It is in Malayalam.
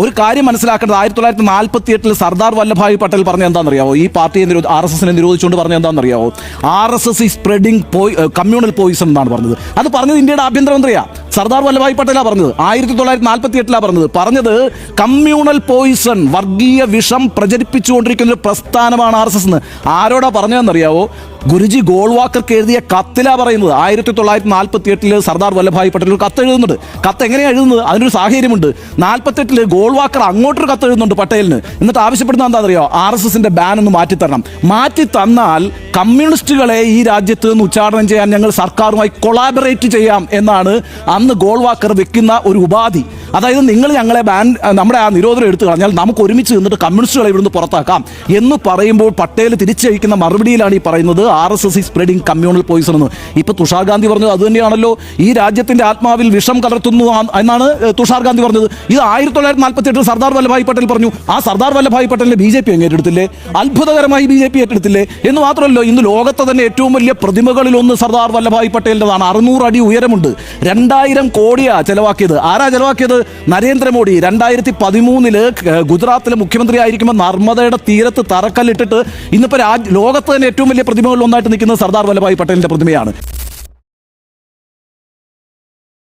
ഒരു കാര്യം മനസ്സിലാക്കേണ്ടത് 1948 സർദാർ വല്ലഭായ് പട്ടേൽ പറഞ്ഞ എന്താണെന്നറിയാവോ? ഈ പാർട്ടിയെ RSSനെ നിരോധിച്ചുകൊണ്ട് പറഞ്ഞ എന്താണെന്നറിയാവോ? RSS ഈ സ്പ്രെഡിങ് കമ്മ്യൂണൽ പോയിസൺ എന്നാണ് പറഞ്ഞത്. അത് പറഞ്ഞത് ഇന്ത്യയുടെ ആഭ്യന്തരമന്ത്രിയാ സർദാർ വല്ലഭായ് പട്ടേലാ പറഞ്ഞത്. 1948 പറഞ്ഞത് കമ്മ്യൂണൽ പോയിസൺ, വർഗീയ വിഷം പ്രചരിപ്പിച്ചുകൊണ്ടിരിക്കുന്ന ഒരു പ്രസ്ഥാനമാണ് RSS എന്ന്. ആരോടാ പറഞ്ഞതെന്നറിയാവോ? ഗുരുജി ഗോൾവാക്കർക്ക് എഴുതിയ കത്തിലാ പറയുന്നത്. 1948 സർദാർ വല്ലഭായ് പട്ടേൽ ഒരു കത്ത് എഴുതുന്നുണ്ട്. കത്ത് എങ്ങനെയാണ് എഴുതുന്നത്? അതിനൊരു സാഹചര്യമുണ്ട്. 48 ഗോൾവാക്കർ അങ്ങോട്ടൊരു കത്ത് എഴുതുന്നുണ്ട് പട്ടേലിന്. എന്നിട്ട് ആവശ്യപ്പെടുന്നത് എന്താണെന്നറിയോ? RSSന്റെ ബാൻ ഒന്ന് മാറ്റിത്തരണം. മാറ്റി തന്നാൽ കമ്മ്യൂണിസ്റ്റുകളെ ഈ രാജ്യത്ത് നിന്ന് ഉച്ചാടനം ചെയ്യാൻ ഞങ്ങൾ സർക്കാരുമായി കൊളാബറേറ്റ് ചെയ്യാം എന്നാണ് അന്ന് ഗോൾവാക്കർ വെക്കുന്ന ഒരു ഉപാധി. അതായത് നിങ്ങൾ ഞങ്ങളെ നമ്മുടെ ആ നിരോധനം എടുത്തു കളഞ്ഞാൽ നമുക്ക് ഒരുമിച്ച് നിന്നിട്ട് കമ്മ്യൂണിസ്റ്റുകളെ ഇവിടുന്ന് പുറത്താക്കാം എന്ന് പറയുമ്പോൾ പട്ടേൽ തിരിച്ചയക്കുന്ന മറുപടിയിലാണ് ഈ പറയുന്നത് RSS ഈ സ്പ്രെഡിങ് കമ്മ്യൂണൽ പോയിസൺ എന്ന്. ഇപ്പൊ തുഷാർ ഗാന്ധി പറഞ്ഞത് അത് തന്നെയാണല്ലോ. ഈ രാജ്യത്തിന്റെ ആത്മാവിൽ വിഷം കലർത്തുന്നു എന്നാണ് തുഷാർ ഗാന്ധി പറഞ്ഞത്. ഇത് 1948 സർദാർ വല്ലഭായ് പട്ടേൽ പറഞ്ഞു. ആ സർദാർ വല്ലഭായ് പട്ടേലിനെ BJP ഏറ്റെടുത്തില്ലേ? അത്ഭുതകരമായി BJP ഏറ്റെടുത്തില്ലേ? എന്ന് മാത്രമല്ലോ, ഇന്ന് ലോകത്തെ തന്നെ ഏറ്റവും വലിയ പ്രതിമകളിൽ ഒന്ന് സർദാർ വല്ലഭായ് പട്ടേലിൻ്റെതാണ്. 600 അടി ഉയരമുണ്ട്. 2000 കോടിയാ ചെലവാക്കിയത്. ആരാ ചെലവാക്കിയത്? നരേന്ദ്രമോദി. 2013 ഗുജറാത്തിലെ മുഖ്യമന്ത്രി ആയിരിക്കുമ്പോൾ നർമ്മദയുടെ തീരത്ത് തറക്കല്ലിട്ടിട്ട് ഇന്നിപ്പോൾ ലോകത്ത് തന്നെ ഏറ്റവും വലിയ പ്രതിമകളിൽ ഒന്നായിട്ട് നിൽക്കുന്നത് സർദാർ വല്ലഭായ് പട്ടേലിന്റെ പ്രതിമയാണ്.